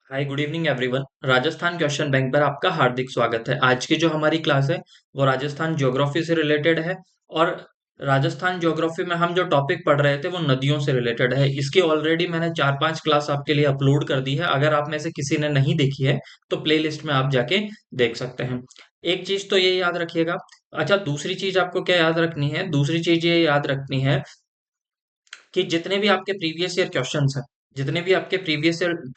Hi good evening everyone. Rajasthan question bank पर आपका हार्दिक स्वागत है। आज की जो हमारी क्लास है वो राजस्थान ज्योग्राफी से रिलेटेड है। और राजस्थान ज्योग्राफी में हम जो टॉपिक पढ़ रहे थे वो नदियों से रिलेटेड है। इसकी ऑलरेडी मैंने 4-5 क्लास आपके लिए अपलोड कर दी है। अगर आप में से किसी ने नहीं देखी है तो प्लेलिस्ट में आप जाके देख सकते हैं। एक चीज तो ये याद रखिएगा। अच्छा, दूसरी चीज आपको क्या याद रखनी है? दूसरी चीज ये याद रखनी है कि जितने भी आपके प्रीवियस ईयर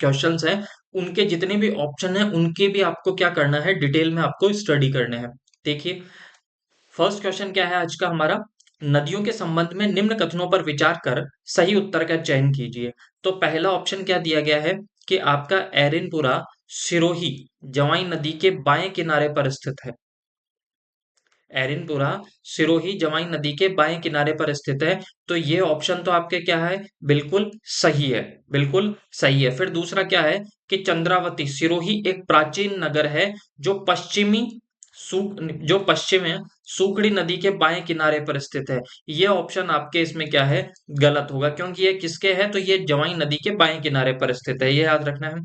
क्वेश्चंस हैं, उनके जितने भी ऑप्शन हैं उनके भी आपको क्या करना है, डिटेल में आपको स्टडी करने हैं। देखिए, फर्स्ट क्वेश्चन क्या है आज का हमारा। नदियों के संबंध में निम्न कथनों पर विचार कर सही उत्तर का चयन कीजिए। तो पहला ऑप्शन क्या दिया गया है कि आपका एरिनपुरा सिरोही जवाई नदी के बाएं किनारे पर स्थित है। एरिनपुरा सिरोही जवाई नदी के बाएं किनारे पर स्थित है। तो ये ऑप्शन तो आपके क्या है, बिल्कुल सही है। बिल्कुल सही है। फिर दूसरा क्या है कि चंद्रावती सिरोही एक प्राचीन नगर है जो जो पश्चिम में सूखड़ी नदी के बाएं किनारे पर स्थित है। ये ऑप्शन आपके इसमें क्या है, गलत होगा, क्योंकि ये किसके है, तो ये जवाई नदी के बाएं किनारे पर स्थित है, ये याद रखना है।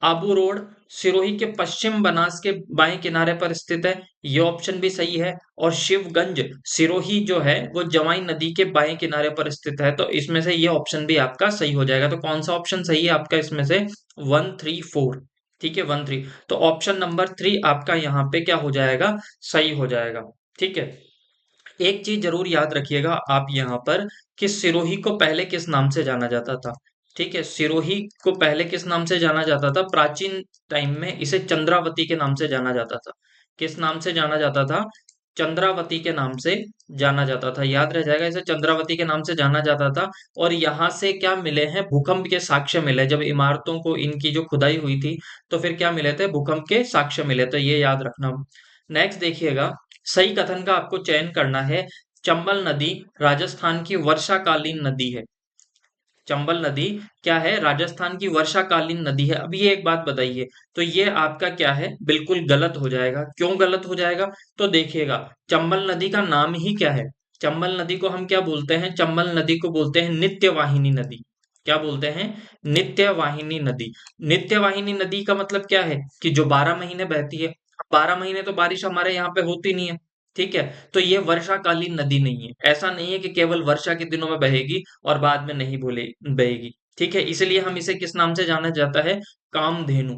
आबू रोड सिरोही के पश्चिम बनास के बाएं किनारे पर स्थित है, ये ऑप्शन भी सही है। और शिवगंज सिरोही जो है वो जवाई नदी के बाएं किनारे पर स्थित है। तो इसमें से ये ऑप्शन भी आपका सही हो जाएगा। तो कौन सा ऑप्शन सही है आपका इसमें से? 1, 3, 4। ठीक है, 1, 3। तो ऑप्शन नंबर 3 आपका यहाँ पे क्या हो जाएगा, सही हो जाएगा। ठीक है। एक चीज जरूर याद रखिएगा आप यहाँ पर कि सिरोही को पहले किस नाम से जाना जाता था। ठीक है, सिरोही को पहले किस नाम से जाना जाता था? प्राचीन टाइम में इसे चंद्रावती के नाम से जाना जाता था। किस नाम से जाना जाता था? चंद्रावती के नाम से जाना जाता था। याद रह जाएगा, इसे चंद्रावती के नाम से जाना जाता था। और यहाँ से क्या मिले हैं, भूकंप के साक्ष्य मिले। जब इमारतों को इनकी जो खुदाई हुई थी तो फिर क्या मिले थे, भूकंप के साक्ष्य मिले। तो ये याद रखना। नेक्स्ट देखिएगा, सही कथन का आपको चयन करना है। चंबल नदी राजस्थान की वर्षाकालीन नदी है। चंबल नदी क्या है, राजस्थान की वर्षाकालीन नदी है। अब ये एक बात बताइए, तो ये आपका क्या है, बिल्कुल गलत हो जाएगा। क्यों गलत हो जाएगा? तो देखिएगा, चंबल नदी का नाम ही क्या है। चंबल नदी को हम क्या बोलते हैं? चंबल नदी को बोलते हैं नित्यवाहिनी नदी। क्या बोलते हैं? नित्यवाहिनी नदी। नित्यवाहिनी नदी का मतलब क्या है कि जो 12 महीने बहती है। 12 महीने तो बारिश हमारे यहाँ पे होती नहीं है। ठीक है। तो ये वर्षाकालीन नदी नहीं है। ऐसा नहीं है कि केवल वर्षा के दिनों में बहेगी और बाद में नहीं बोले बहेगी। ठीक है, इसलिए हम इसे किस नाम से जाना जाता है? कामधेनु।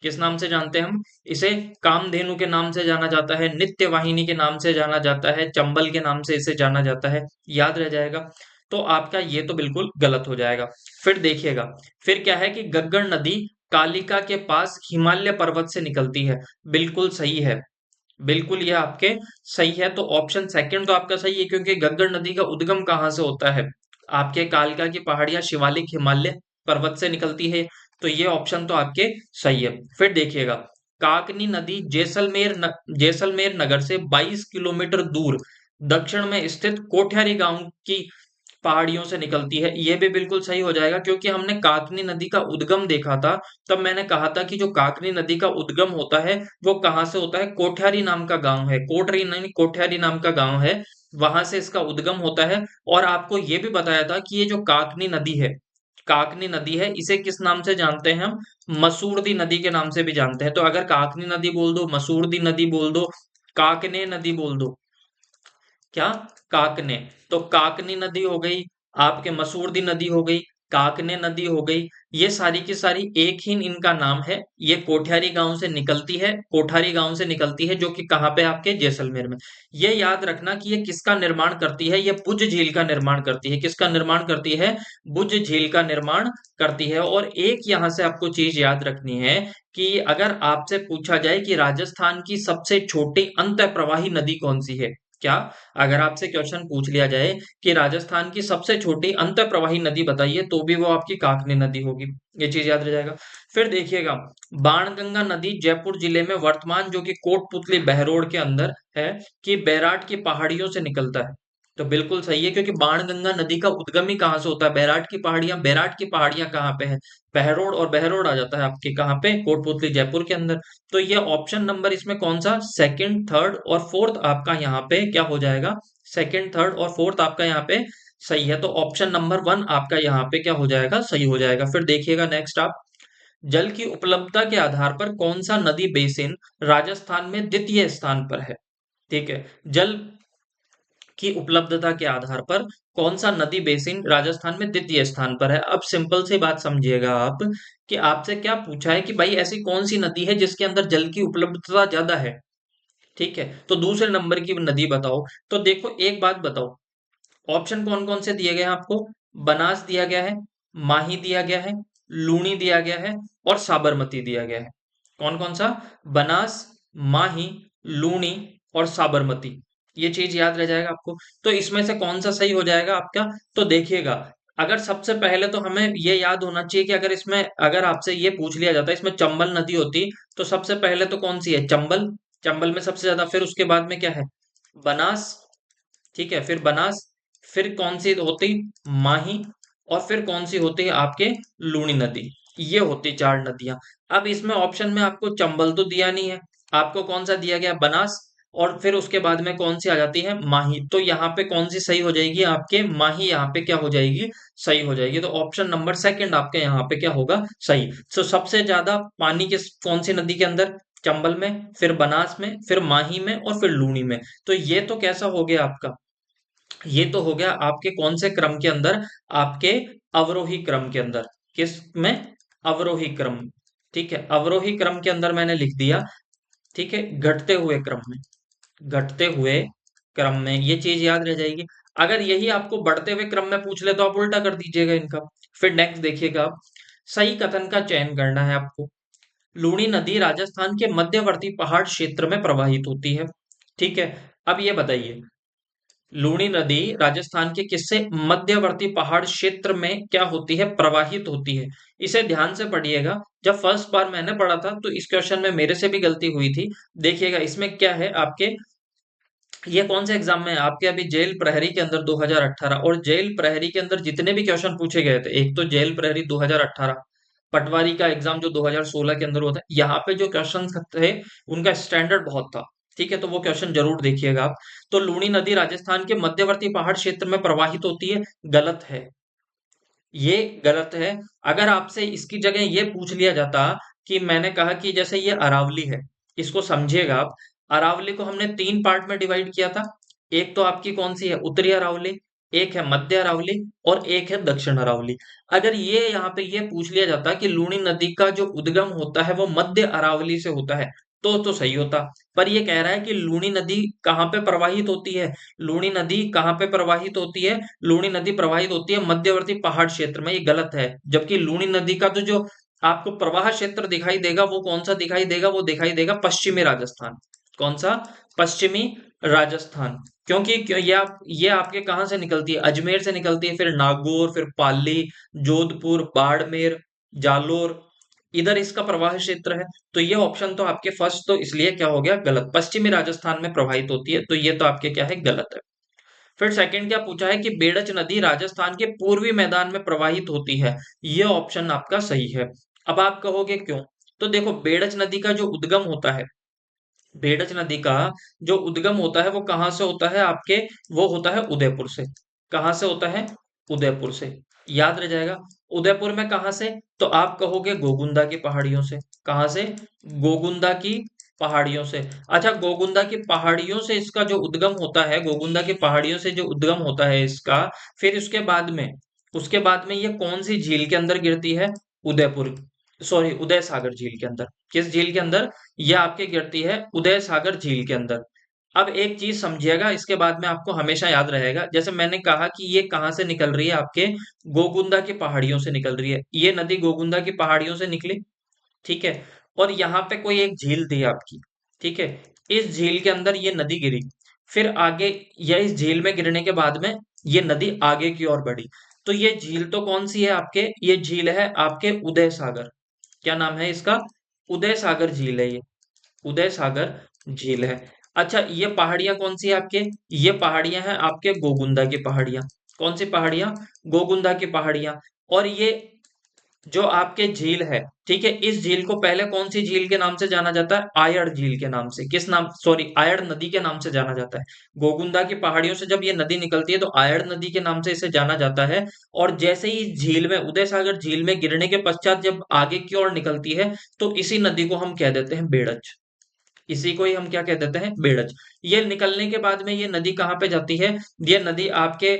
किस नाम से जानते हैं हम इसे? कामधेनु के नाम से जाना जाता है, नित्य वाहिनी के नाम से जाना जाता है, चंबल के नाम से इसे जाना जाता है। याद रह जाएगा। तो आपका ये तो बिल्कुल गलत हो जाएगा। फिर देखिएगा, फिर क्या है कि गग्गड़ नदी कालिका के पास हिमालय पर्वत से निकलती है। बिल्कुल सही है। बिल्कुल ये आपके सही है। तो ऑप्शन सेकंड तो आपका सही है, क्योंकि गग्गड़ नदी का उद्गम कहाँ से होता है? आपके कालका की पहाड़ियां शिवालिक हिमालय पर्वत से निकलती है। तो ये ऑप्शन तो आपके सही है। फिर देखिएगा, काकनी नदी जैसलमेर नगर से 22 किलोमीटर दूर दक्षिण में स्थित कोठियारी गांव की पहाड़ियों से निकलती है। ये भी बिल्कुल सही हो जाएगा, क्योंकि हमने काकनी नदी का उद्गम देखा था। तब मैंने कहा था कि जो काकनी नदी का उद्गम होता है वो कहाँ से होता है? कोठियारी नाम का गांव है, कोटरी नहीं, कोठियारी नाम का गांव है, वहां से इसका उद्गम होता है। और आपको ये भी बताया था कि ये जो काकनी नदी है, काकनी नदी है, इसे किस नाम से जानते हैं हम? मसूरदी नदी के नाम से भी जानते हैं। तो अगर काकनी नदी बोल दो, मसूरदी नदी बोल दो, काकने नदी बोल दो, क्या? काकने। तो काकनी नदी हो गई, आपके मसूरदी नदी हो गई, काकने नदी हो गई। ये सारी की सारी एक ही इनका नाम है। ये कोठियारी गांव से निकलती है, कोठारी गांव से निकलती है, जो कि कहाँ पे? आपके जैसलमेर में। ये याद रखना कि ये किसका निर्माण करती है? ये बुज झील का निर्माण करती है। किसका निर्माण करती है? बुज झील का निर्माण करती है। और एक यहाँ से आपको चीज याद रखनी है कि अगर आपसे पूछा जाए कि राजस्थान की सबसे छोटी अंत प्रवाही नदी कौन सी है, क्या? अगर आपसे क्वेश्चन पूछ लिया जाए कि राजस्थान की सबसे छोटी अंत प्रवाही नदी बताइए, तो भी वो आपकी काकनी नदी होगी। ये चीज याद रह जाएगा। फिर देखिएगा, बाणगंगा नदी जयपुर जिले में वर्तमान जो कि कोटपुतली बहरोड के अंदर है, कि बैराट की पहाड़ियों से निकलता है। तो बिल्कुल सही है, क्योंकि बाणगंगा नदी का उद्गम ही कहाँ से होता है? बैराट की पहाड़ियां। बैराट की पहाड़ियां कहाँ पे है? बहरोड। और बहरोड आ जाता है आपके कहाँ पे? कोटपुतली जयपुर के अंदर। तो ये ऑप्शन नंबर इसमें कौन सा, सेकंड, थर्ड और फोर्थ आपका यहाँ पे क्या हो जाएगा? सेकंड, थर्ड और फोर्थ आपका यहाँ पे सही है। तो ऑप्शन नंबर 1 आपका यहाँ पे क्या हो जाएगा, सही हो जाएगा। फिर देखिएगा नेक्स्ट आप, जल की उपलब्धता के आधार पर कौन सा नदी बेसिन राजस्थान में द्वितीय स्थान पर है? ठीक है, जल की उपलब्धता के आधार पर कौन सा नदी बेसिन राजस्थान में द्वितीय स्थान पर है? अब सिंपल सी बात समझिएगा आप, कि आपसे क्या पूछा है कि भाई ऐसी कौन सी नदी है जिसके अंदर जल की उपलब्धता ज्यादा है। ठीक है, तो दूसरे नंबर की नदी बताओ। तो देखो एक बात बताओ, ऑप्शन कौन कौन से दिए गए हैं आपको? बनास दिया गया है, माही दिया गया है, लूनी दिया गया है और साबरमती दिया गया है। कौन कौन सा? बनास, माही, लूनी और साबरमती। ये चीज याद रह जाएगा आपको। तो इसमें से कौन सा सही हो जाएगा आपका? तो देखिएगा, अगर सबसे पहले तो हमें ये याद होना चाहिए कि अगर इसमें, अगर आपसे ये पूछ लिया जाता है इसमें चंबल नदी होती, तो सबसे पहले तो कौन सी है? चंबल। चंबल में सबसे ज्यादा, फिर उसके बाद में क्या है? बनास। ठीक है, फिर बनास, फिर कौन सी होती? माही, और फिर कौन सी होती है आपके? लूनी नदी। ये होती चार नदियां। अब इसमें ऑप्शन में आपको चंबल तो दिया नहीं है, आपको कौन सा दिया गया? बनास। और फिर उसके बाद में कौन सी आ जाती है? माही। तो यहाँ पे कौन सी सही हो जाएगी आपके? माही यहाँ पे क्या हो जाएगी? सही हो जाएगी। तो ऑप्शन नंबर सेकंड आपके यहाँ पे क्या होगा? सही। तो सबसे ज्यादा पानी किस कौन सी नदी के अंदर? चंबल में, फिर बनास में, फिर माही में और फिर लूनी में। तो ये तो कैसा हो गया आपका? ये तो हो गया आपके कौन से क्रम के अंदर? आपके अवरोही क्रम के अंदर। किस में? अवरोही क्रम। ठीक है, अवरोही क्रम के अंदर मैंने लिख दिया। ठीक है, घटते हुए क्रम में, घटते हुए क्रम में ये चीज याद रह जाएगी। अगर यही आपको बढ़ते हुए क्रम में पूछ ले तो आप उल्टा कर दीजिएगा इनका। फिर नेक्स्ट देखिएगा आप, सही कथन का चयन करना है आपको। लूनी नदी राजस्थान के मध्यवर्ती पहाड़ क्षेत्र में प्रवाहित होती है। ठीक है, अब ये बताइए, लूनी नदी राजस्थान के किससे? मध्यवर्ती पहाड़ क्षेत्र में क्या होती है? प्रवाहित होती है। इसे ध्यान से पढ़िएगा। जब फर्स्ट बार मैंने पढ़ा था तो इस क्वेश्चन में मेरे से भी गलती हुई थी। देखिएगा इसमें क्या है आपके, ये कौन से एग्जाम में है आपके? अभी जेल प्रहरी के अंदर 2018, और जेल प्रहरी के अंदर जितने भी क्वेश्चन पूछे गए थे, एक तो जेल प्रहरी 2018, पटवारी का एग्जाम जो 2016 के अंदर होता है, यहाँ पे जो क्वेश्चन थे उनका स्टैंडर्ड बहुत था। ठीक है, तो वो क्वेश्चन जरूर देखिएगा आप। तो लूनी नदी राजस्थान के मध्यवर्ती पहाड़ क्षेत्र में प्रवाहित होती है, गलत है। ये गलत है। अगर आपसे इसकी जगह ये पूछ लिया जाता कि मैंने कहा कि जैसे ये अरावली है, इसको समझिएगा आप। अरावली को हमने तीन पार्ट में डिवाइड किया था। एक तो आपकी कौन सी है? उत्तरी अरावली, एक है मध्य अरावली और एक है दक्षिण अरावली। अगर ये यहाँ पे ये पूछ लिया जाता कि लूनी नदी का जो उद्गम होता है वो मध्य अरावली से होता है, तो सही होता। पर ये कह रहा है कि लूनी नदी कहाँ पे प्रवाहित होती है? लूनी नदी कहाँ पे प्रवाहित होती है? लूनी नदी प्रवाहित होती है मध्यवर्ती पहाड़ क्षेत्र में। ये गलत है। जबकि लूनी नदी का तो जो आपको प्रवाह क्षेत्र दिखाई देगा वो कौन सा दिखाई देगा? वो दिखाई देगा पश्चिमी राजस्थान। कौन सा? पश्चिमी राजस्थान। क्योंकि ये आपके कहाँ से निकलती है? अजमेर से निकलती है, फिर नागौर, फिर पाली, जोधपुर, बाड़मेर, जालोर, इधर इसका प्रवाह क्षेत्र है। तो ये ऑप्शन तो आपके फर्स्ट तो इसलिए क्या हो गया? गलत। पश्चिमी राजस्थान में प्रवाहित होती है, तो ये तो आपके क्या है? गलत है। फिर सेकंड क्या पूछा है कि बेड़च नदी राजस्थान के पूर्वी मैदान में प्रवाहित होती है। ये ऑप्शन आपका सही है। अब आप कहोगे क्यों? तो देखो, बेड़च नदी का जो उद्गम होता है, बेड़च नदी का जो उद्गम होता है वो कहाँ से होता है आपके? वो होता है उदयपुर से। कहाँ से होता है? उदयपुर से। याद रह जाएगा। उदयपुर में कहाँ से? तो आप कहोगे गोगुंदा की पहाड़ियों से। कहाँ से? गोगुंदा की पहाड़ियों से। अच्छा, गोगुंदा की पहाड़ियों से इसका जो उद्गम होता है, गोगुंदा की पहाड़ियों से जो उद्गम होता है इसका, फिर उसके बाद में ये कौन सी झील के अंदर गिरती है? उदयपुर, सॉरी, उदय सागर झील के अंदर। किस झील के अंदर? ये आपके गिरती है उदय सागर झील के अंदर। अब एक चीज समझिएगा, इसके बाद में आपको हमेशा याद रहेगा, जैसे मैंने कहा कि ये कहाँ से निकल रही है आपके? गोगुंदा की पहाड़ियों से निकल रही है। ये नदी गोगुंदा की पहाड़ियों से निकली। ठीक है, और यहाँ पे कोई एक झील थी आपकी। ठीक है, इस झील के अंदर ये नदी गिरी, फिर आगे, या इस झील में गिरने के बाद में ये नदी आगे की ओर बढ़ी। तो ये झील तो कौन सी है आपके? ये झील है आपके उदय सागर। क्या नाम है इसका? उदय सागर झील है ये। उदय सागर झील है। अच्छा, ये पहाड़ियां कौन सी है आपके? ये पहाड़ियां हैं आपके गोगुंदा की पहाड़ियां। कौन सी पहाड़ियां? गोगुंदा की पहाड़ियां। और ये जो आपके झील है, ठीक है, इस झील को पहले कौन सी झील के नाम से जाना जाता है? आयड़ झील के नाम से। किस नाम, सॉरी, आयड़ नदी के नाम से जाना जाता है। गोगुंदा की पहाड़ियों से जब ये नदी निकलती है तो आयड़ नदी के नाम से इसे जाना जाता है। और जैसे ही इस झील में, उदय सागर झील में गिरने के पश्चात जब आगे की ओर निकलती है, तो इसी नदी को हम कह देते हैं बेड़च। इसी को ही हम क्या कह देते हैं? बेड़च। ये निकलने के बाद में ये नदी कहाँ पे जाती है? ये नदी आपके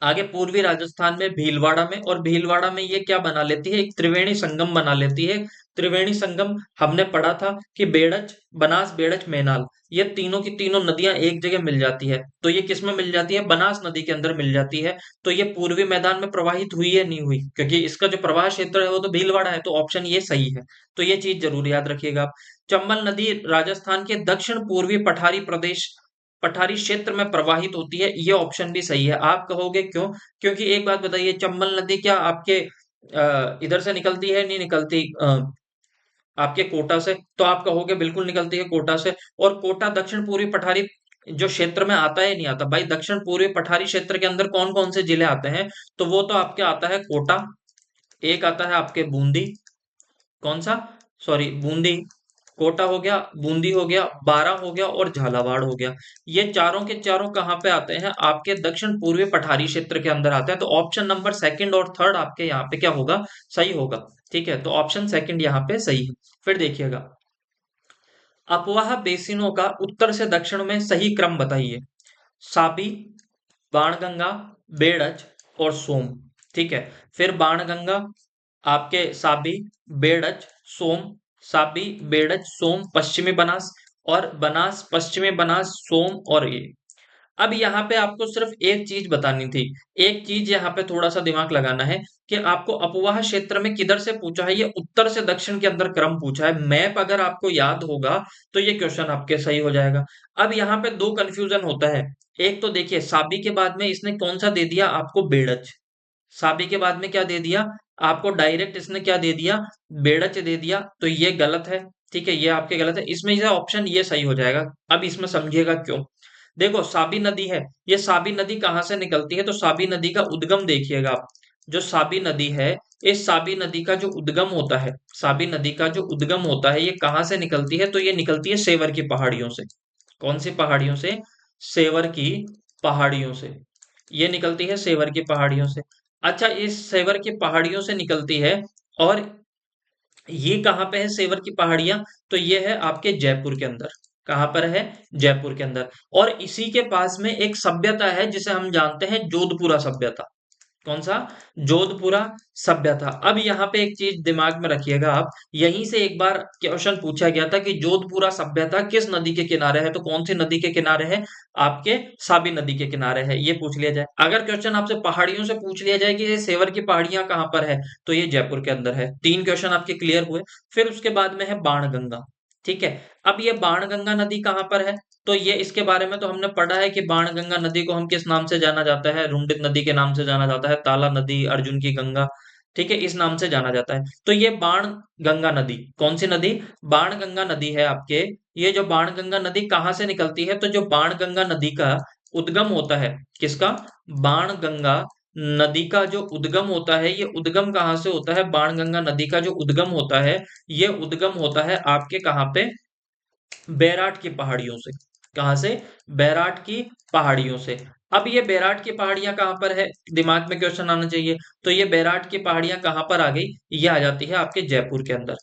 आगे पूर्वी राजस्थान में भीलवाड़ा में, और भीलवाड़ा में ये क्या बना लेती है? एक त्रिवेणी संगम बना लेती है। त्रिवेणी संगम हमने पढ़ा था कि बेड़च, बनास, बेड़च, मेनाल, ये तीनों की तीनों नदियां एक जगह मिल जाती है। तो ये किस में मिल जाती है? बनास नदी के अंदर मिल जाती है। तो ये पूर्वी मैदान में प्रवाहित हुई है, नहीं हुई? क्योंकि इसका जो प्रवाह क्षेत्र है वो तो भीलवाड़ा है, तो ऑप्शन ये सही है। तो ये चीज जरूर याद रखिएगा आप। चंबल नदी राजस्थान के दक्षिण पूर्वी पठारी प्रदेश, पठारी क्षेत्र में प्रवाहित होती है, ये ऑप्शन भी सही है। आप कहोगे क्यों? क्योंकि एक बात बताइए, चंबल नदी क्या आपके इधर से निकलती है? नहीं निकलती, आपके कोटा से। तो आप कहोगे बिल्कुल निकलती है कोटा से। और कोटा दक्षिण पूर्वी पठारी जो क्षेत्र में आता है, नहीं आता भाई? दक्षिण पूर्वी पठारी क्षेत्र के अंदर कौन कौन से जिले आते हैं? तो वो तो आपके आता है कोटा, एक आता है आपके बूंदी, कौन सा, सॉरी, बूंदी, कोटा हो गया, बूंदी हो गया, बारां हो गया, और झालावाड़ हो गया। ये चारों के चारों कहाँ पे आते हैं? आपके दक्षिण पूर्वी पठारी क्षेत्र के अंदर आते हैं। तो ऑप्शन नंबर सेकंड और थर्ड आपके यहाँ पे क्या होगा? सही होगा। ठीक है, तो ऑप्शन सेकंड यहाँ पे सही है। फिर देखिएगा, अफवाह बेसिनों का उत्तर से दक्षिण में सही क्रम बताइए। साबी, बाणगंगा, बेड़च और सोम। ठीक है, फिर बाणगंगा, आपके साबी, बेड़च, सोम, साबी, बेड़च, सोम, पश्चिमी बनास, और बनास, पश्चिमी बनास, सोम, और ये। अब यहाँ पे आपको सिर्फ एक चीज बतानी थी। एक चीज यहाँ पे थोड़ा सा दिमाग लगाना है कि आपको अपवाह क्षेत्र में किधर से पूछा है? ये उत्तर से दक्षिण के अंदर क्रम पूछा है। मैप अगर आपको याद होगा तो ये क्वेश्चन आपके सही हो जाएगा। अब यहाँ पे दो कंफ्यूजन होता है। एक तो देखिए, साबी के बाद में इसने कौन सा दे दिया आपको? बेड़च। साबी के बाद में क्या दे दिया आपको? डायरेक्ट इसने क्या दे दिया? बेड़च दे दिया। तो ये गलत है। ठीक है, ये आपके गलत है। इसमें ये ऑप्शन ये सही हो जाएगा। अब इसमें समझिएगा क्यों। देखो, साबी नदी है, ये साबी नदी कहाँ से निकलती है? तो साबी नदी का उद्गम देखिएगा आप। जो साबी नदी है, इस साबी नदी का जो उद्गम होता है, साबी नदी का जो उद्गम होता है, ये कहाँ से निकलती है? तो ये निकलती है सेवर की पहाड़ियों से। कौन सी पहाड़ियों से? सेवर की पहाड़ियों से। ये निकलती है सेवर की पहाड़ियों से। अच्छा, इस सेवर की पहाड़ियों से निकलती है, और ये कहाँ पे है सेवर की पहाड़ियां? तो ये है आपके जयपुर के अंदर। कहाँ पर है? जयपुर के अंदर। और इसी के पास में एक सभ्यता है जिसे हम जानते हैं जोधपुरा सभ्यता। कौन सा? जोधपुरा सभ्यता। अब यहाँ पे एक चीज दिमाग में रखिएगा आप, यहीं से एक बार क्वेश्चन पूछा गया था कि जोधपुरा सभ्यता किस नदी के किनारे है? तो कौन सी नदी के किनारे है? आपके साबी नदी के किनारे है। ये पूछ लिया जाए। अगर क्वेश्चन आपसे पहाड़ियों से पूछ लिया जाए कि ये सेवर की पहाड़ियां कहाँ पर है, तो ये जयपुर के अंदर है। तीन क्वेश्चन आपके क्लियर हुए। फिर उसके बाद में है बाणगंगा। ठीक है, अब ये बाणगंगा नदी कहाँ पर है? तो ये इसके बारे में तो हमने पढ़ा है कि बाणगंगा नदी को हम किस नाम से जाना जाता है? रुंडित नदी के नाम से जाना जाता है। ताला नदी, अर्जुन की गंगा, ठीक है, इस नाम से जाना जाता है। तो ये बाण गंगा नदी, कौन सी नदी? बाण गंगा नदी है आपके। ये जो बाण गंगा नदी कहाँ से निकलती है? तो जो बाण गंगा नदी का उद्गम होता है, किसका? बाण गंगा नदी का जो उद्गम होता है, ये उद्गम कहाँ से होता है? बाण गंगा नदी का जो उद्गम होता है, ये उद्गम होता है आपके कहाँ पे? बैराट की पहाड़ियों से। कहां से? बैराट की पहाड़ियों से। अब ये बैराट की पहाड़ियां कहां पर है? दिमाग में क्वेश्चन आना चाहिए। तो ये बैराट की पहाड़ियां कहां पर आ गई? ये आ जाती है आपके जयपुर के अंदर।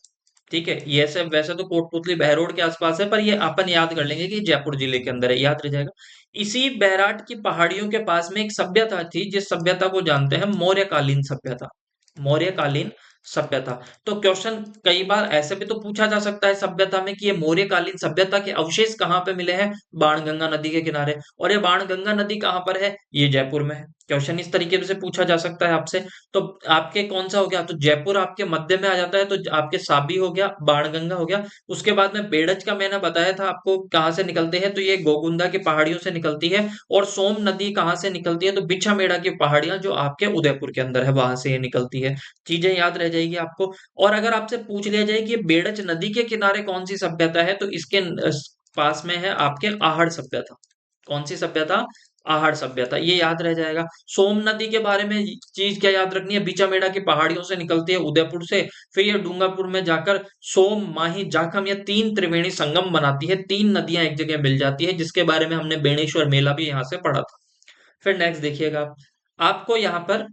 ठीक है, ये सब वैसे तो कोटपुतली बहरोड के आसपास है, पर ये अपन याद कर लेंगे कि जयपुर जिले के अंदर है, याद रह जाएगा। इसी बैराट की पहाड़ियों के पास में एक सभ्यता थी, जिस सभ्यता को जानते हैं मौर्यकालीन सभ्यता। मौर्यकालीन सभ्यता। तो क्वेश्चन कई बार ऐसे भी तो पूछा जा सकता है सभ्यता में कि ये मौर्यकालीन सभ्यता के अवशेष कहाँ पे मिले हैं? बाणगंगा नदी के किनारे। और ये बाणगंगा नदी कहाँ पर है? ये जयपुर में है। क्वेश्चन इस तरीके से पूछा जा सकता है आपसे। तो आपके कौन सा हो गया? तो जयपुर आपके मध्य में आ जाता है, तो आपके साबी हो गया, बाणगंगा हो गया। उसके बाद में बेड़च का मैंने बताया था आपको कहाँ से निकलते हैं, तो ये गोगुंदा की पहाड़ियों से निकलती है। और सोम नदी कहाँ से निकलती है? तो बिछामेड़ा की पहाड़ियां जो आपके उदयपुर के अंदर है, वहां से ये निकलती है। चीजें याद रह जाएगी आपको। और अगर आपसे पूछ लिया जाए कि बेड़च नदी के किनारे कौन सी सभ्यता है, तो इसके पास में है आपके आहड़ सभ्यता। कौन सी सभ्यता? आहड़ सभ्यता, ये याद रह जाएगा। सोम नदी के बारे में चीज क्या याद रखनी है, बीचामेड़ा की पहाड़ियों से निकलती है उदयपुर से, फिर ये डूंगरपुर में जाकर सोम, माही, जाखम, ये तीन त्रिवेणी संगम बनाती है, तीन नदियां एक जगह मिल जाती है, जिसके बारे में हमने बेणेश्वर मेला भी यहाँ से पढ़ा था। फिर नेक्स्ट देखिएगा आप, आपको यहाँ पर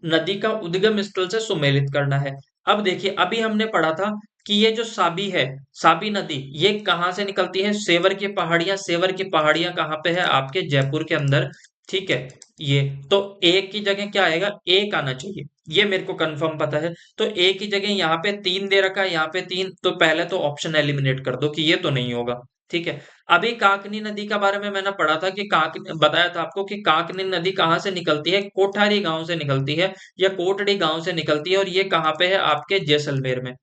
नदी का उद्गम स्थल से सुमेलित करना है। अब देखिए, अभी हमने पढ़ा था कि ये जो साबी है, साबी नदी, ये कहाँ से निकलती है, सेवर की पहाड़ियां, सेवर की पहाड़ियां कहाँ पे है, आपके जयपुर के अंदर। ठीक है, ये तो एक की जगह क्या आएगा, एक आना चाहिए, ये मेरे को कंफर्म पता है। तो एक की जगह यहाँ पे तीन दे रखा है, यहाँ पे तीन, तो पहले तो ऑप्शन एलिमिनेट कर दो कि ये तो नहीं होगा। ठीक है, अभी काकनी नदी का बारे में मैंने पढ़ा था कि बताया था आपको कि काकनी नदी कहाँ से निकलती है, कोठारी गांव से निकलती है, या कोटड़ी गांव से निकलती है, और ये कहाँ पे है, आपके जैसलमेर में।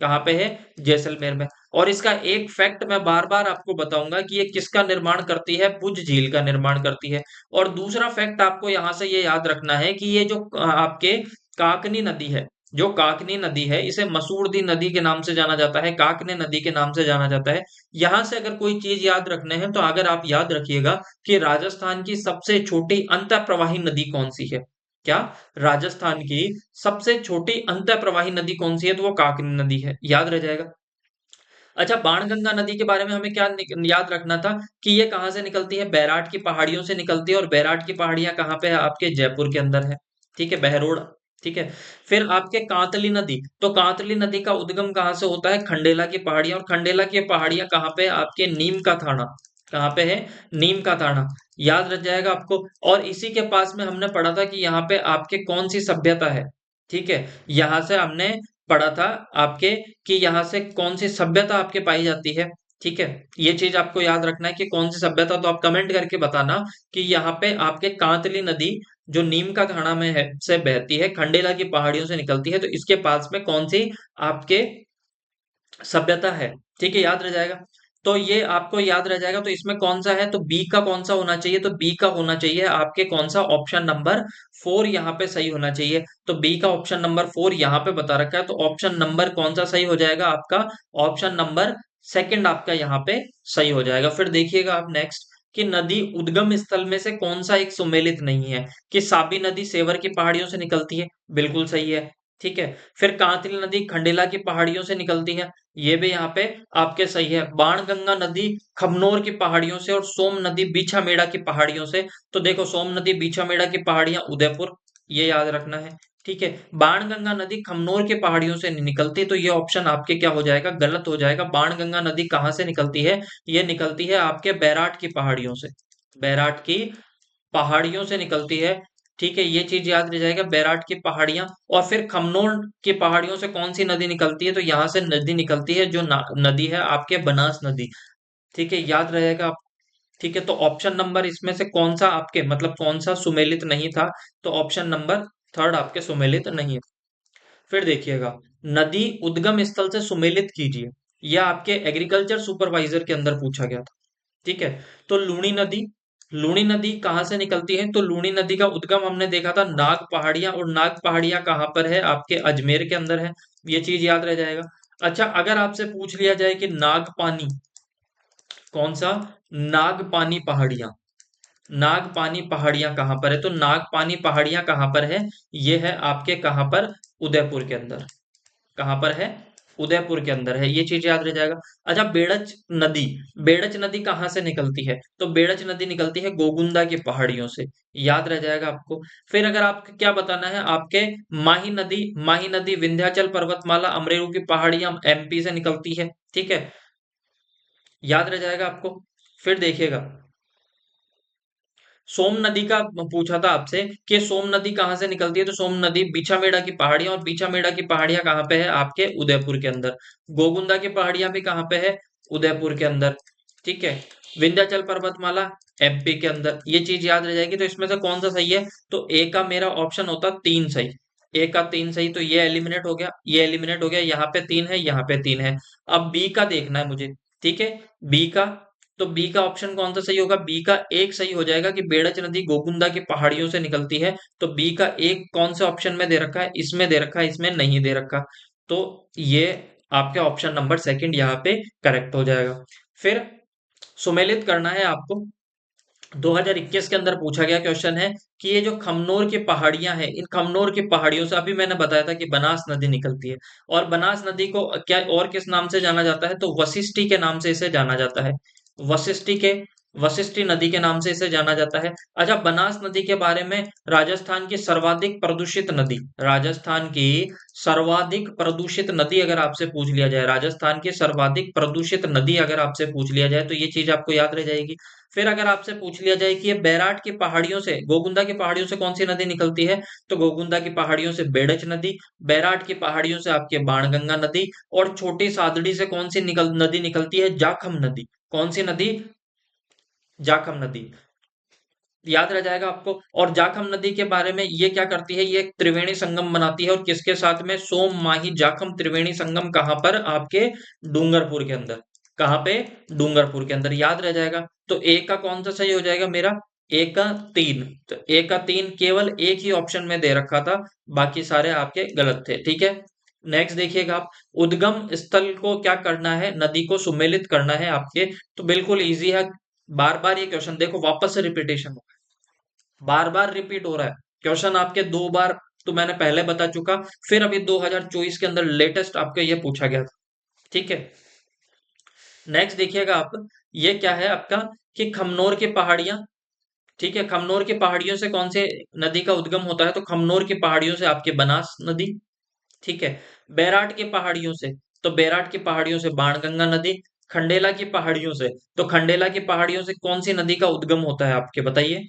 कहाँ पे है, जैसलमेर में। और इसका एक फैक्ट मैं बार बार आपको बताऊंगा कि ये किसका निर्माण करती है, पुंछ झील का निर्माण करती है। और दूसरा फैक्ट आपको यहाँ से ये याद रखना है कि ये जो आपके काकनी नदी है, जो काकनी नदी है, इसे मसूरदी नदी के नाम से जाना जाता है, काकनी नदी के नाम से जाना जाता है। यहां से अगर कोई चीज याद रखने हैं, तो अगर आप याद रखिएगा कि राजस्थान की सबसे छोटी अंतः प्रवाही नदी कौन सी है। क्या, राजस्थान की सबसे छोटी अंतः प्रवाही नदी कौन सी है, तो वो काकनी नदी है, याद रह जाएगा। अच्छा, बाणगंगा नदी के बारे में हमें क्या याद रखना था कि ये कहाँ से निकलती है, बैराट की पहाड़ियों से निकलती है, और बैराट की पहाड़ियां कहाँ पे है, आपके जयपुर के अंदर है। ठीक है, बहरोड। ठीक है, फिर आपके कांतली नदी, तो कांतली नदी का उद्गम कहाँ से होता है, खंडेला की पहाड़ियां, और खंडेला की पहाड़ियां कहाँ पे है, आपके नीम का थाना। कहाँ पे है, नीम का थाना, याद रख जाएगा आपको। और इसी के पास में हमने पढ़ा था कि यहाँ पे आपके कौन सी सभ्यता है। ठीक है, यहां से हमने पढ़ा था आपके कि यहाँ से कौन सी सभ्यता आपके पाई जाती है। ठीक है, ये चीज आपको याद रखना है कि कौन सी सभ्यता, तो आप कमेंट करके बताना कि यहाँ पे आपके कांतली नदी जो नीम का थाना में है से बहती है, खंडेला की पहाड़ियों से निकलती है, तो इसके पास में कौन सी आपके सभ्यता है। ठीक है, याद रह जाएगा। तो ये आपको याद रह जाएगा, तो इसमें कौन सा है, तो बी का कौन सा होना चाहिए, तो बी का होना चाहिए आपके कौन सा, ऑप्शन नंबर 4 यहाँ पे सही होना चाहिए। तो बी का ऑप्शन नंबर 4 यहाँ पे बता रखा है, तो ऑप्शन नंबर कौन सा सही हो जाएगा आपका, ऑप्शन नंबर सेकंड आपका यहाँ पे सही हो जाएगा। फिर देखिएगा आप नेक्स्ट, कि नदी उद्गम स्थल में से कौन सा एक सुमेलित नहीं है, कि साबी नदी सेवर की पहाड़ियों से निकलती है, बिल्कुल सही है। ठीक है, फिर कांतली नदी खंडेला की पहाड़ियों से निकलती है, ये भी यहाँ पे आपके सही है। बाणगंगा नदी खमनोर की पहाड़ियों से, और सोम नदी बीछामेड़ा की पहाड़ियों से। तो देखो, सोम नदी बीछामेड़ा की पहाड़ियां उदयपुर, ये याद रखना है। ठीक है, बाणगंगा नदी खमनोर की पहाड़ियों से नहीं निकलती, तो ये ऑप्शन आपके क्या हो जाएगा, गलत हो जाएगा। बाणगंगा नदी कहाँ से निकलती है, ये निकलती है आपके बैराट की पहाड़ियों से, बैराट की पहाड़ियों से निकलती है। ठीक है, ये चीज याद रह जाएगा, बैराट की पहाड़ियां। और फिर खमनोर की पहाड़ियों से कौन सी नदी निकलती है, तो यहाँ से नदी निकलती है, जो नदी है आपके बनास नदी। ठीक है, याद रहेगा आप। ठीक है, तो ऑप्शन नंबर इसमें से कौन सा आपके मतलब कौन सा सुमेलित नहीं था, तो ऑप्शन नंबर थर्ड आपके सुमेलित नहीं है। फिर देखिएगा, नदी उद्गम स्थल से सुमेलित कीजिए, यह आपके एग्रीकल्चर सुपरवाइजर के अंदर पूछा गया था। ठीक है, तो लूणी नदी कहाँ से निकलती है, तो लूणी नदी का उद्गम हमने देखा था नाग पहाड़ियां, और नाग पहाड़ियां कहाँ पर है, आपके अजमेर के अंदर है, ये चीज याद रह जाएगा। अच्छा, अगर आपसे पूछ लिया जाए कि नागपानी कौन सा, नागपानी पहाड़ियां, नागपानी पहाड़ियां कहाँ पर है, तो नागपानी पहाड़ियां कहाँ पर है, ये है आपके कहाँ पर, उदयपुर के अंदर। कहाँ पर है, उदयपुर के अंदर है, ये चीज याद रह जाएगा। अच्छा, नदी बेड़च नदी कहाँ से निकलती है, तो बेड़च नदी निकलती है गोगुंदा की पहाड़ियों से, याद रह जाएगा आपको। फिर अगर आपको क्या बताना है, आपके माही नदी विंध्याचल पर्वतमाला अमरेरू की पहाड़ियां एमपी से निकलती है। ठीक है, याद रह जाएगा आपको। फिर देखिएगा, सोम नदी का पूछा था आपसे कि सोम नदी कहाँ से निकलती है, तो सोम नदी बीछामेड़ा की पहाड़ियां, और बीछामेड़ा की पहाड़ियां कहाँ पे है, आपके उदयपुर के अंदर। गोगुंदा की पहाड़ियां भी कहाँ पे है, उदयपुर के अंदर। ठीक है, विंध्याचल पर्वतमाला एमपी के अंदर, ये चीज याद रह जाएगी। तो इसमें से कौन सा सही है, तो ए का मेरा ऑप्शन होता 3 सही, ए का 3 सही, तो ये एलिमिनेट हो गया, ये एलिमिनेट हो गया, यहाँ पे 3 है, यहाँ पे 3 है। अब बी का देखना है मुझे। ठीक है, बी का, तो बी का ऑप्शन कौन सा सही होगा, बी का एक सही हो जाएगा कि बेड़च नदी गोकुंदा की पहाड़ियों से निकलती है। तो बी का एक कौन से ऑप्शन में दे रखा है, इसमें दे रखा है, इसमें नहीं दे रखा। तो ये आपके ऑप्शन नंबर सेकंड यहाँ पे करेक्ट हो जाएगा। फिर सुमेलित करना है आपको, 2021 के अंदर पूछा गया क्वेश्चन है कि ये जो खमनोर की पहाड़ियां हैं, इन खमनोर की पहाड़ियों से अभी मैंने बताया था कि बनास नदी निकलती है। और बनास नदी को क्या और किस नाम से जाना जाता है, तो वशिष्ठी के नाम से इसे जाना जाता है। वशिष्ठी के वशिष्ठी नदी के नाम से इसे जाना जाता है। अच्छा, बनास नदी के बारे में, राजस्थान की सर्वाधिक प्रदूषित नदी, राजस्थान की सर्वाधिक प्रदूषित नदी अगर आपसे पूछ लिया जाए, राजस्थान की सर्वाधिक प्रदूषित नदी अगर आपसे पूछ लिया जाए, तो ये चीज आपको याद रह जाएगी। फिर अगर आपसे पूछ लिया जाए कि ये बैराट की पहाड़ियों से, गोगुंदा की पहाड़ियों से कौन सी नदी निकलती है, तो गोगुंदा की पहाड़ियों से बेड़च नदी, बैराट की पहाड़ियों से आपके बाणगंगा नदी, और छोटी सादड़ी से कौन सी नदी निकलती है, जाखम नदी। कौन सी नदी, जाखम नदी। याद रह जाएगा आपको। और जाखम नदी के बारे में ये क्या करती है, ये एक त्रिवेणी संगम बनाती है, और किसके साथ में, सोम माही जाखम त्रिवेणी संगम, कहां पर, आपके डूंगरपुर के अंदर। कहां पे, डूंगरपुर के अंदर। याद रह जाएगा। तो ए का कौन सा सही हो जाएगा मेरा, ए का 3। तो ए का 3 केवल एक ही ऑप्शन में दे रखा था, बाकी सारे आपके गलत थे। ठीक है। नेक्स्ट देखिएगा आप, उद्गम स्थल को क्या करना है, नदी को सुमेलित करना है आपके। तो बिल्कुल इजी है। बार बार ये क्वेश्चन देखो, वापस से रिपीटेशन, बार बार रिपीट हो रहा है क्वेश्चन आपके, 2 बार तो मैंने पहले बता चुका, फिर अभी 2024 के अंदर लेटेस्ट आपके ये पूछा गया था। ठीक है। नेक्स्ट देखिएगा आप, ये क्या है आपका, कि खमनोर की पहाड़ियां। ठीक है, खमनोर की पहाड़ियों से कौन से नदी का उद्गम होता है, तो खमनोर की पहाड़ियों से आपके बनास नदी। ठीक है। बैराट की पहाड़ियों से, तो बैराट की पहाड़ियों से बाणगंगा नदी। खंडेला की पहाड़ियों से, तो खंडेला की पहाड़ियों से कौन सी नदी का उद्गम होता है आपके, बताइए।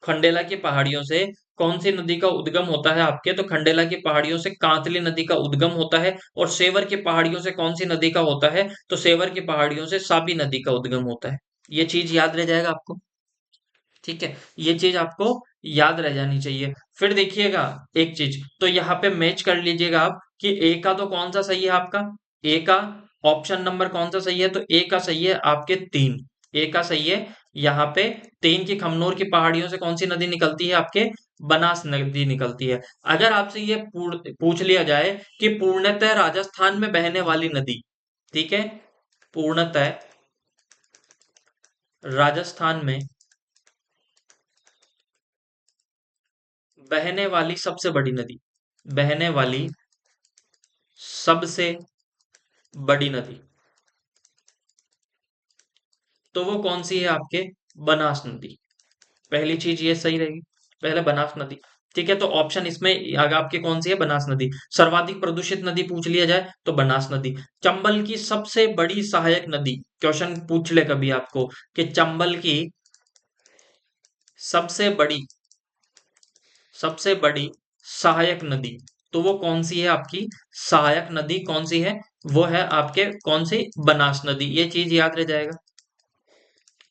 खंडेला की पहाड़ियों से कौन सी नदी का उद्गम होता है आपके, तो खंडेला की पहाड़ियों से कांतली नदी का उद्गम होता है। और सेवर की पहाड़ियों से कौन सी नदी का होता है, तो सेवर की पहाड़ियों से साबी नदी का उद्गम होता है। ये चीज याद रह जाएगा आपको। ठीक है, ये चीज आपको याद रह जानी चाहिए। फिर देखिएगा एक चीज, तो यहाँ पे मैच कर लीजिएगा आप कि ए का तो कौन सा सही है आपका, ए का ऑप्शन नंबर कौन सा सही है, तो ए का सही है आपके 3। ए का सही है यहाँ पे 3 की खमनोर की पहाड़ियों से कौन सी नदी निकलती है आपके, बनास नदी निकलती है। अगर आपसे ये पूछ लिया जाए कि पूर्णतः राजस्थान में बहने वाली नदी, ठीक है, पूर्णतः राजस्थान में बहने वाली सबसे बड़ी नदी, बहने वाली सबसे बड़ी नदी, तो वो कौन सी है आपके, बनास नदी। पहली चीज ये सही रहेगी, पहले बनास नदी। ठीक है, तो ऑप्शन इसमें अगर आपके कौन सी है, बनास नदी। सर्वाधिक प्रदूषित नदी पूछ लिया जाए तो बनास नदी। चंबल की सबसे बड़ी सहायक नदी, क्वेश्चन पूछ ले कभी आपको कि चंबल की सबसे बड़ी, सबसे बड़ी सहायक नदी, तो वो कौन सी है आपकी, सहायक नदी कौन सी है, वो है आपके कौन सी, बनास नदी। ये चीज याद रह जाएगा,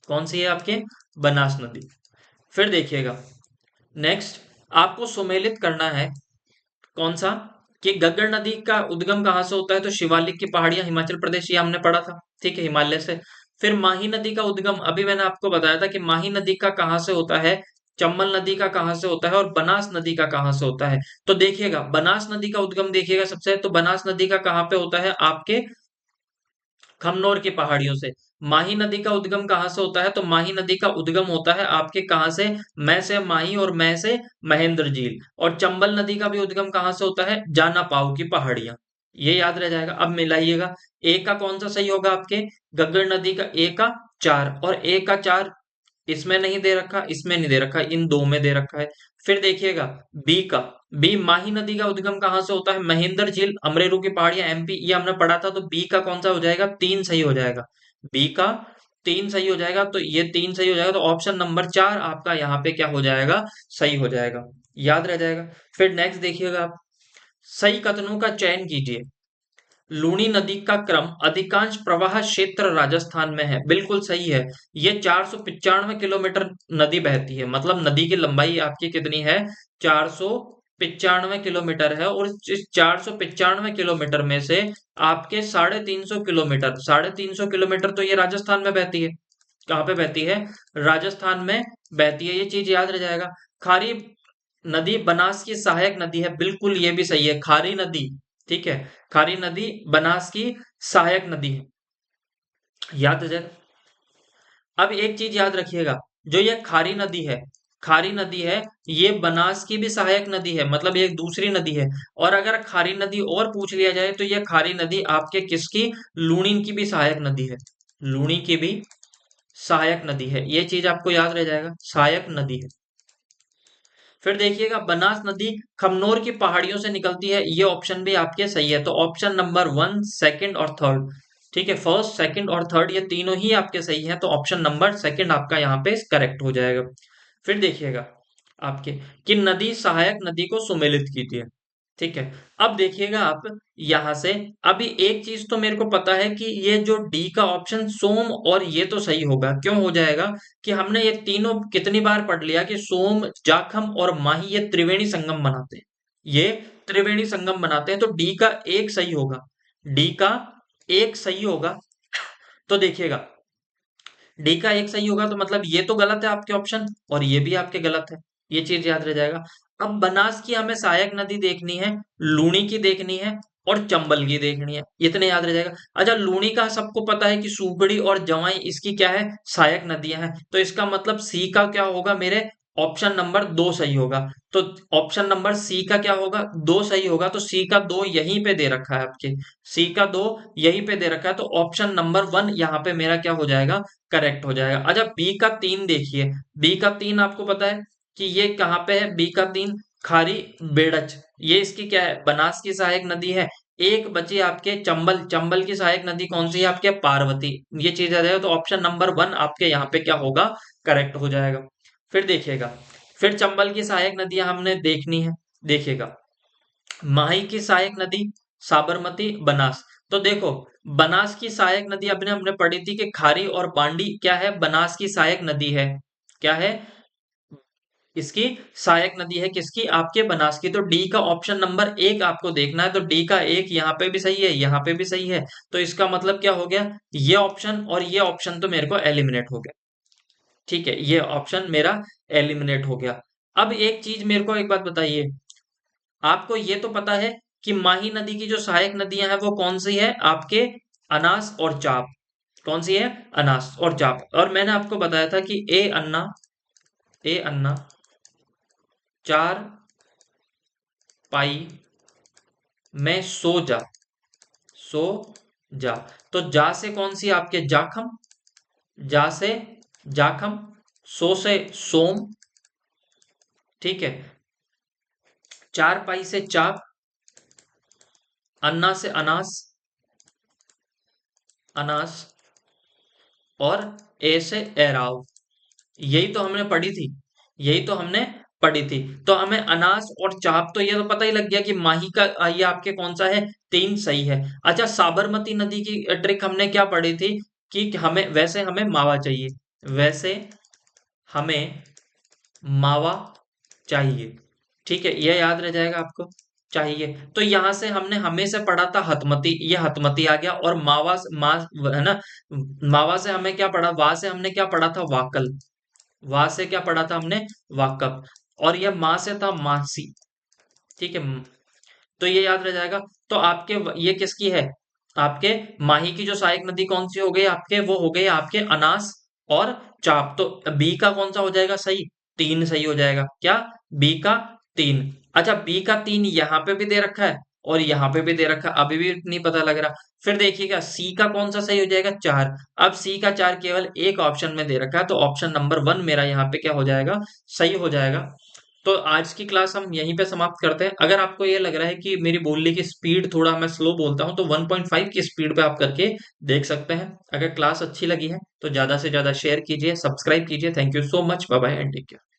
कौन सी है आपके, बनास नदी। फिर देखिएगा नेक्स्ट, आपको सुमेलित करना है कौन सा, कि गग्गर नदी का उद्गम कहाँ से होता है, तो शिवालिक की पहाड़ियां, हिमाचल प्रदेश, ये हमने पढ़ा था। ठीक है, हिमालय से। फिर माही नदी का उद्गम, अभी मैंने आपको बताया था कि माही नदी का कहाँ से होता है, चंबल नदी का कहाँ से होता है, और बनास नदी का कहाँ से होता है। तो देखिएगा बनास नदी का उद्गम देखिएगा सबसे, तो बनास नदी का कहाँ पे होता है आपके, खमनोर की पहाड़ियों से। माही नदी का उद्गम कहाँ से होता है, तो माही नदी का उद्गम होता है आपके कहाँ से, मैं से माही, और मैं से महेंद्र झील। और चंबल नदी का भी उद्गम कहाँ से होता है, जाना पाव की पहाड़ियां। ये याद रह जाएगा। अब मिलाइएगा, ए का कौन सा सही होगा आपके, गग्गर नदी का ए का 4, और ए का 4 इसमें नहीं दे रखा, इसमें नहीं दे रखा, इन दो में दे रखा है। फिर देखिएगा बी का, बी माही नदी का उद्गम कहाँ से होता है, महेंद्र झील, अमरेरू की पहाड़ियां, एमपी, ये हमने पढ़ा था। तो बी का कौन सा हो जाएगा, 3 सही हो जाएगा। बी का 3 सही हो जाएगा, तो ये 3 सही हो जाएगा, तो ऑप्शन नंबर 4 आपका यहाँ पे क्या हो जाएगा, सही हो जाएगा। याद रह जाएगा। फिर नेक्स्ट देखिएगा आप, सही कथनों का चयन कीजिए। लूनी नदी का क्रम अधिकांश प्रवाह क्षेत्र राजस्थान में है, बिल्कुल सही है। ये 495 किलोमीटर नदी बहती है, मतलब नदी की लंबाई आपकी कितनी है, 495 किलोमीटर है। और इस 495 किलोमीटर में से आपके 350 किलोमीटर, 350 किलोमीटर तो ये राजस्थान में बहती है। कहाँ पे बहती है, राजस्थान में बहती है, ये चीज याद रह जाएगा। खारी नदी बनास की सहायक नदी है, बिल्कुल ये भी सही है, खारी नदी। ठीक है, खारी नदी बनास की सहायक नदी है, याद रह जाएगा। अब एक चीज याद रखिएगा, जो ये खारी नदी है, खारी नदी है, ये बनास की भी सहायक नदी है, मतलब ये एक दूसरी नदी है। और अगर खारी नदी और पूछ लिया जाए तो ये खारी नदी आपके किसकी, लूनी की भी सहायक नदी है, लूनी की भी सहायक नदी है। ये चीज आपको याद रह जाएगा, सहायक नदी है। फिर देखिएगा बनास नदी खमनोर की पहाड़ियों से निकलती है, ये ऑप्शन भी आपके सही है। तो ऑप्शन नंबर 1, सेकंड और थर्ड, ठीक है, फर्स्ट सेकंड और थर्ड ये तीनों ही आपके सही हैं, तो ऑप्शन नंबर सेकंड आपका यहाँ पे करेक्ट हो जाएगा। फिर देखिएगा आपके कि नदी सहायक नदी को सुमेलित कीजिए, ठीक है। अब देखिएगा आप यहां से, अभी एक चीज तो मेरे को पता है कि ये जो डी का ऑप्शन सोम और ये तो सही होगा, क्यों हो जाएगा कि हमने ये तीनों कितनी बार पढ़ लिया कि सोम, जाखम और माही ये त्रिवेणी संगम बनाते हैं, ये त्रिवेणी संगम बनाते हैं, तो डी का एक सही होगा, डी का एक सही होगा। तो देखिएगा डी का एक सही होगा, तो मतलब ये तो गलत है आपके ऑप्शन और ये भी आपके गलत है, ये चीज याद रह जाएगा। अब बनास की हमें सहायक नदी देखनी है, लूनी की देखनी है और चंबल की देखनी है, इतने याद रह जाएगा। अच्छा, लूनी का सबको पता है कि सुगड़ी और जवाई इसकी क्या है, सहायक नदियां हैं, तो इसका मतलब सी का क्या होगा मेरे, ऑप्शन नंबर 2 सही होगा। तो ऑप्शन नंबर सी का क्या होगा, 2 सही होगा, तो सी का 2 यहीं पे दे रखा है आपके, सी का 2 यहीं पे दे रखा है, तो ऑप्शन नंबर 1 यहाँ पे मेरा क्या हो जाएगा, करेक्ट हो जाएगा। अच्छा, बी का 3 देखिए, बी का 3 आपको पता है कि ये कहाँ पे है, बी का 3 खारी बेड़च, ये इसकी क्या है, बनास की सहायक नदी है। एक बची आपके चंबल, चंबल की सहायक नदी कौन सी है आपके, पार्वती, ये चीज आ जाएगा, तो ऑप्शन नंबर 1 आपके यहाँ पे क्या होगा, करेक्ट हो जाएगा। फिर देखिएगा, फिर चंबल की सहायक नदियां हमने देखनी है, देखिएगा माही की सहायक नदी, साबरमती, बनास। तो देखो बनास की सहायक नदी अपने हमने पढ़ी थी कि खारी और बांडी क्या है, बनास की सहायक नदी है, क्या है, इसकी सहायक नदी है, किसकी, आपके बनास की। तो डी का ऑप्शन नंबर 1 आपको देखना है, तो डी का 1 यहाँ पे भी सही है, यहाँ पे भी सही है, तो इसका मतलब क्या हो गया, ये ऑप्शन और ये ऑप्शन तो मेरे को एलिमिनेट हो गया, ठीक है, ये ऑप्शन मेरा एलिमिनेट हो गया। अब एक चीज मेरे को एक बात बताइए, आपको ये तो पता है कि माही नदी की जो सहायक नदियां हैं वो कौन सी है आपके, अनास और चाप, कौन सी है, अनास और चाप। और मैंने आपको बताया था कि ए अन्ना 4 पाई में सो जा, तो जा से कौन सी आपके, जाखम, जा से जाखम, सो से सोम, ठीक है, 4 पाई से चाप, अन्ना से अनास, अनास और ए से एराव, यही तो हमने पढ़ी थी, यही तो हमने पढ़ी थी। तो हमें अनास और चाप तो ये तो पता ही लग गया कि माही का ये आपके कौन सा है, 3 सही है। अच्छा, साबरमती नदी की ट्रिक हमने क्या पढ़ी थी कि हमें वैसे हमें मावा चाहिए, वैसे हमें मावा चाहिए, ठीक है, ये याद रह जाएगा आपको, चाहिए। तो यहां से हमने हमें से पढ़ा था हतमती, ये हतमती आ गया, और मावा है ना, मावा से हमें क्या पढ़ा, वा से हमने क्या पढ़ा था, वाकल, वा से क्या पढ़ा था हमने, वाकप, और ये माँ से था मासी, ठीक है, तो ये याद रह जाएगा। तो आपके ये किसकी है, आपके माही की जो सहायक नदी कौन सी हो गई आपके, वो हो गई आपके अनास और चाप। तो बी का कौन सा हो जाएगा सही, 3 सही हो जाएगा, क्या, बी का 3। अच्छा, बी का 3 यहाँ पे भी दे रखा है और यहाँ पे भी दे रखा है, अभी भी नहीं पता लग रहा। फिर देखिएगा सी का कौन सा सही हो जाएगा, 4। अब सी का 4 केवल एक ऑप्शन में दे रखा है, तो ऑप्शन नंबर 1 मेरा यहाँ पे क्या हो जाएगा, सही हो जाएगा। तो आज की क्लास हम यहीं पे समाप्त करते हैं। अगर आपको ये लग रहा है कि मेरी बोलने की स्पीड थोड़ा मैं स्लो बोलता हूँ, तो 1.5 की स्पीड पे आप करके देख सकते हैं। अगर क्लास अच्छी लगी है तो ज्यादा से ज्यादा शेयर कीजिए, सब्सक्राइब कीजिए। Thank you so much, bye bye and take care.